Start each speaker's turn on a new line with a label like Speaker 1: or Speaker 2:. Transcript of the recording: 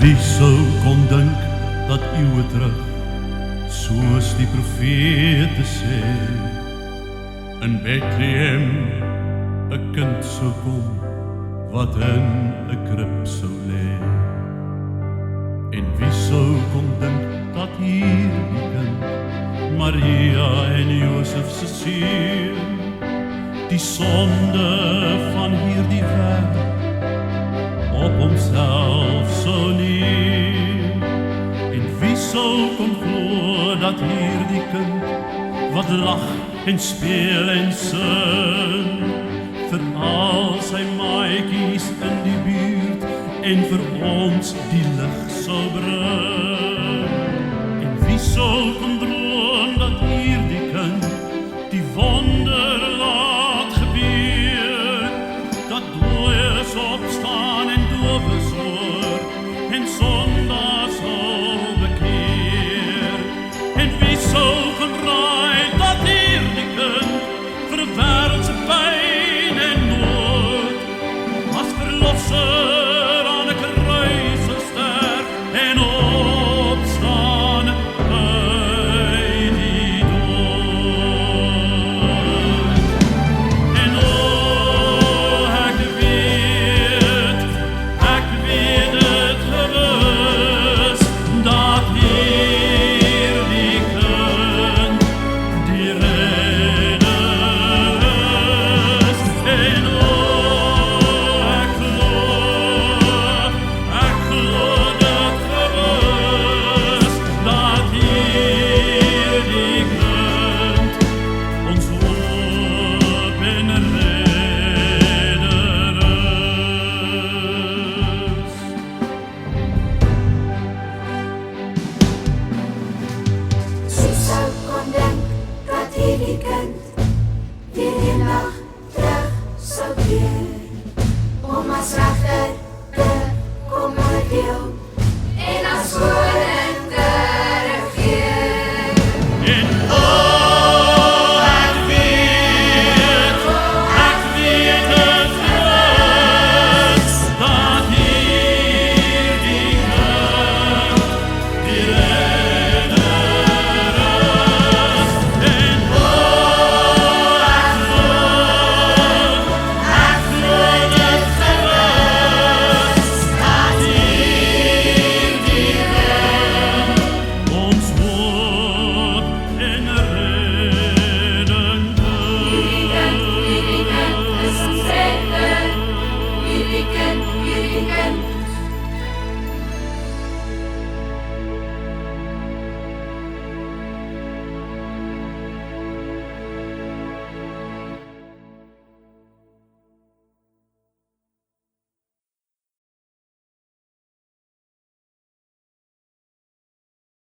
Speaker 1: Wie sou kon dink dat eeuwe terug, soos die profete sê, in Bethlehem 'n kind sou kom, wat in 'n krib sou lê. En wie sou kon dink dat hierdie kind, Maria en Josef se seun, die sonde van hierdie wêreld op homself sou neem. En wie sou kon glo dat hierdie kind, wat lag en speel en sing, vir al sy maatjies in die buurt en vir ons die lig sou bring. En wie sou kon droom dat hierdie kind die wonder laat gebeur, dat dooies opstaan en dowes hoor en sondaars sou bekeer. En wie sou kon raai dat hierdie kind vir wêreldse pyn en nood as verlosser aan 'n kruis sou sterf en opstaan uit die dood. En ek weet dit gewis, dat hierdie kind die redder is. En ek glo dit gewis, dat hierdie kind ons hoop en redder is.
Speaker 2: Wie sou kon dink dat hierdie kind weer eendag terug sou keer, om as regter te kom oordeel en as koning te regeer.
Speaker 1: En